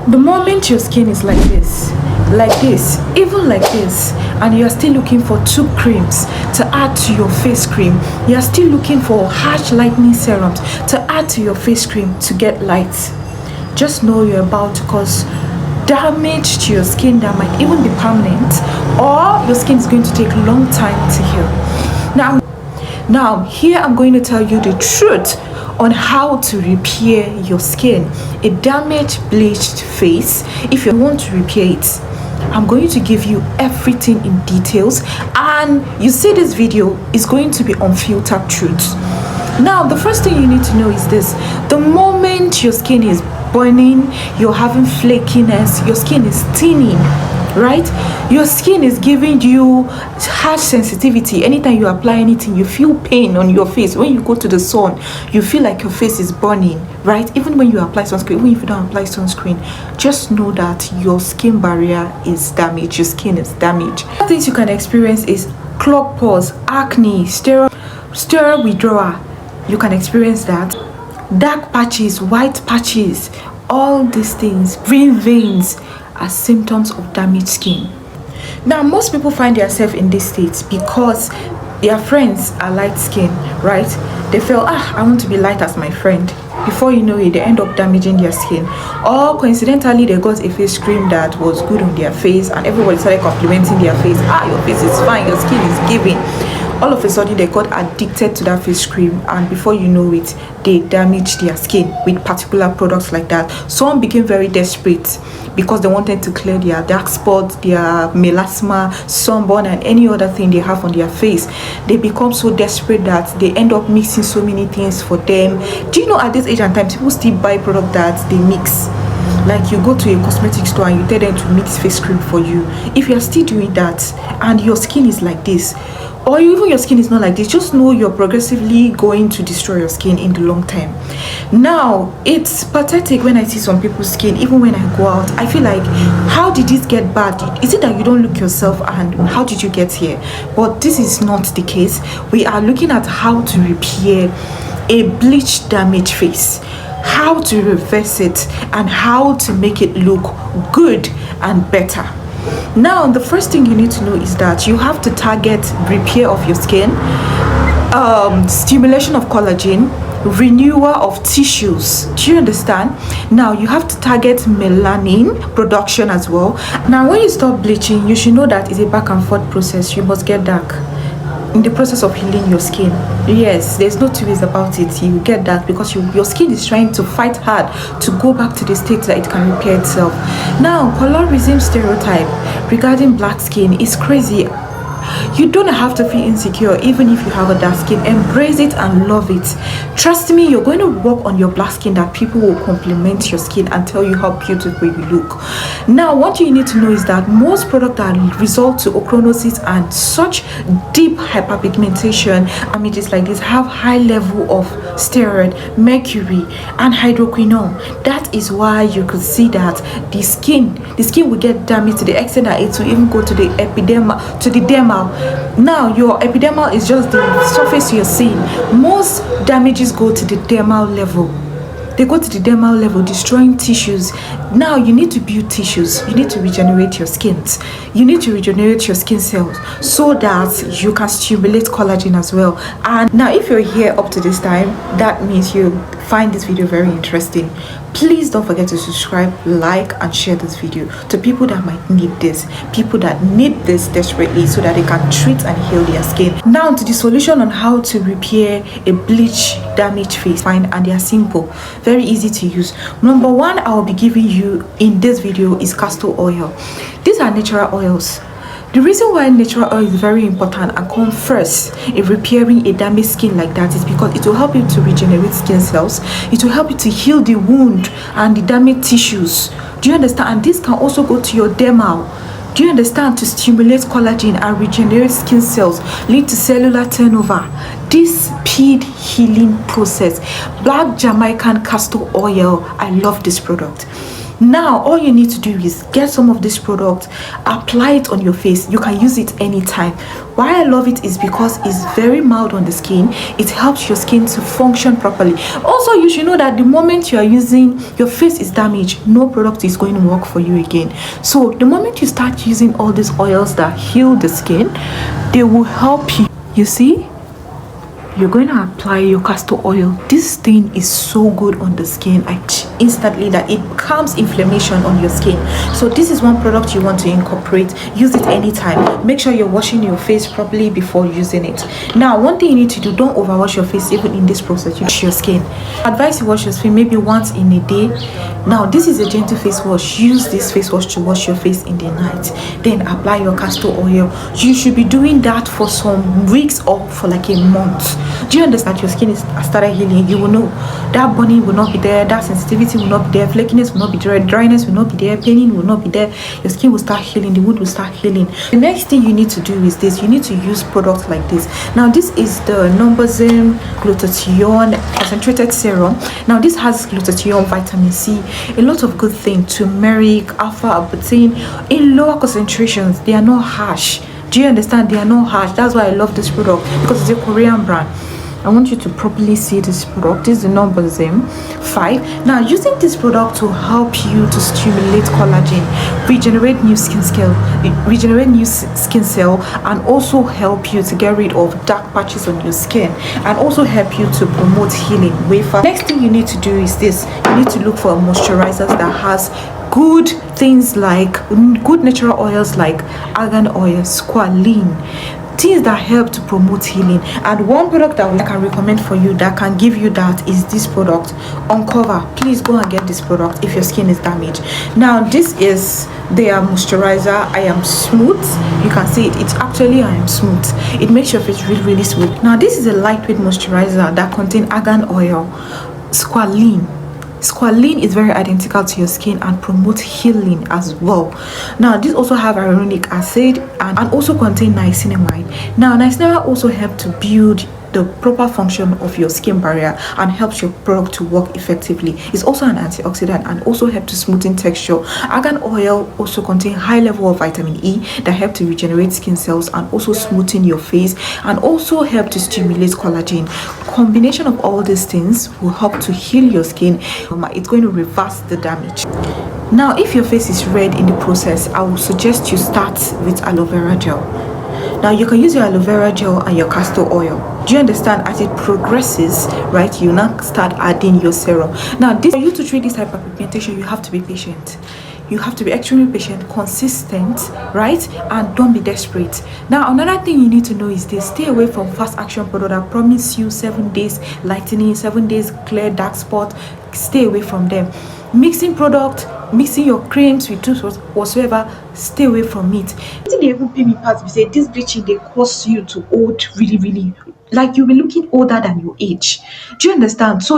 The moment your skin is like this, even like this, and you are still looking for 2 creams to add to your face cream, you are still looking for harsh lightening serums to add to your face cream to get light, just know you're about to cause damage to your skin that might even be permanent, or your skin is going to take a long time to heal. Now here I'm going to tell you the truth on how to repair your skin, a damaged, bleached face. If you want to repair it, I'm going to give you everything in details, and you see this video is going to be unfiltered truth. Now the first thing you need to know is this: the moment your skin is burning, you're having flakiness, your skin is thinning, right? Your skin is giving you harsh sensitivity. Anytime you apply anything, you feel pain on your face. When you go to the sun, you feel like your face is burning, right? Even when you apply sunscreen, even if you don't apply sunscreen, just know that your skin barrier is damaged. Your skin is damaged. Other things you can experience is clogged pores, acne, steroid withdrawal. You can experience that. Dark patches, white patches, all these things, green veins are symptoms of damaged skin. Now most people find themselves in this state because their friends are light skin, right? They feel, I want to be light as my friend. Before you know it, they end up damaging their skin. Or coincidentally, they got a face cream that was good on their face and everybody started complimenting their face. Your face is fine, your skin is giving. All of a sudden they got addicted to that face cream, and before you know it, they damaged their skin with particular products like that. Some became very desperate because they wanted to clear their dark spots, their melasma, sunburn, and any other thing they have on their face. They become so desperate that they end up mixing so many things for them. Do you know at this age and time, people still buy product that they mix? Like you go to a cosmetic store and you tell them to mix face cream for you. If you're still doing that and your skin is like this, or even your skin is not like this, just know you're progressively going to destroy your skin in the long term. Now it's pathetic when I see some people's skin. Even when I go out, I feel like, how did this get bad? Is it that you don't look yourself, and how did you get here? But this is not the case. We are looking at how to repair a bleached, damaged face, how to reverse it, and how to make it look good and better. Now the first thing you need to know is that you have to target repair of your skin, stimulation of collagen, renewal of tissues. Do you understand? Now you have to target melanin production as well. Now when you stop bleaching, you should know that it's a back and forth process. You must get dark in the process of healing your skin. Yes, there's no two ways about it. You get that because your skin is trying to fight hard to go back to the state that it can repair itself. Now colorism stereotype regarding black skin is crazy. You don't have to feel insecure even if you have a dark skin. Embrace it and love it. Trust me, you're going to work on your black skin that people will compliment your skin and tell you how beautiful you look. Now what you need to know is that most products that result to ochronosis and such deep hyperpigmentation, images like this, have high level of steroid, mercury, and hydroquinone. That is why you could see that the skin will get damaged to the extent that it will even go to the epidermal, to the dermal. Now your epidermal is just the surface you're seeing. Most damages go to the dermal level. They go to the dermal level, destroying tissues. Now you need to build tissues. You need to regenerate your skins. You need to regenerate your skin cells so that you can stimulate collagen as well. And now if you're here up to this time, that means you find this video very interesting. Please don't forget to subscribe, like, and share this video to people that might need this, people that need this desperately so that they can treat and heal their skin. Now to the solution on how to repair a bleach damaged face. Fine, and they are simple, very easy to use. Number one I will be giving you in this video is castor oil. These are natural oils. The reason why natural oil is very important and come first in repairing a damaged skin like that is because it will help you to regenerate skin cells. It will help you to heal the wound and the damaged tissues. Do you understand? And this can also go to your dermal. Do you understand? To stimulate collagen and regenerate skin cells, lead to cellular turnover. This speed healing process. Black Jamaican castor oil. I love this product. Now all you need to do is get some of this product, apply it on your face. You can use it anytime. Why I love it is because it's very mild on the skin. It helps your skin to function properly. Also, you should know that the moment you are using, your face is damaged, no product is going to work for you again. So the moment you start using all these oils that heal the skin, they will help you. You see, you're going to apply your castor oil. This thing is so good on the skin instantly that it calms inflammation on your skin. So this is one product you want to incorporate. Use it anytime. Make sure you're washing your face properly before using it. Now, one thing you need to do, don't overwash your face even in this process. You wash your skin. I advise you wash your face maybe once in a day. Now, this is a gentle face wash. Use this face wash to wash your face in the night. Then apply your castor oil. You should be doing that for some weeks or for like a month. Do you understand? Your skin is started healing. You will know that burning will not be there, that sensitivity will not be there, flakiness will not be there, dryness will not be there, pain will not be there. Your skin will start healing, the wound will start healing. The next thing you need to do is this. You need to use products like this. Now, this is the Numbuzin glutathione concentrated serum. Now, this has glutathione, vitamin C, a lot of good things, turmeric, alpha-arbutin in lower concentrations. They are not harsh. Do you understand? They are not harsh. That's why I love this product, because it's a Korean brand. I want you to properly see this product. This is the Numbuzin 5. Now, using this product to help you to stimulate collagen, regenerate new skin cell, and also help you to get rid of dark patches on your skin, and also help you to promote healing way fast. Next thing you need to do is this. You need to look for moisturizers that has good things like good natural oils like argan oil, squalene, things that help to promote healing. And one product that I can recommend for you that can give you that is this product, Uncover. Please go and get this product if your skin is damaged. Now, this is their moisturizer. I am smooth. You can see it. It's actually I am smooth. It makes your face really, really smooth. Now, this is a lightweight moisturizer that contains argan oil, squalene. Squalene is very identical to your skin and promotes healing as well. Now, this also have hyaluronic acid and also contain niacinamide. Now, niacinamide also help to build the proper function of your skin barrier and helps your product to work effectively. It's also an antioxidant and also help to smoothen texture. Argan oil also contain high level of vitamin E that help to regenerate skin cells and also smoothen your face, and also help to stimulate collagen. Combination of all these things will help to heal your skin. It's going to reverse the damage. Now, if your face is red in the process, I would suggest you start with aloe vera gel. Now, you can use your aloe vera gel and your castor oil. Do you understand? As it progresses, right, you now start adding your serum. Now, for you to treat this type of pigmentation, you have to be patient. You have to be extremely patient, consistent, right? And don't be desperate. Now, another thing you need to know is this. Stay away from fast action product that promise you 7 days lightening, 7 days clear dark spot. Stay away from them. Mixing your creams with tools whatsoever, stay away from it. They even pay me pass, we say this bleaching, they cause you to old really, really, like you'll be looking older than your age. Do you understand? So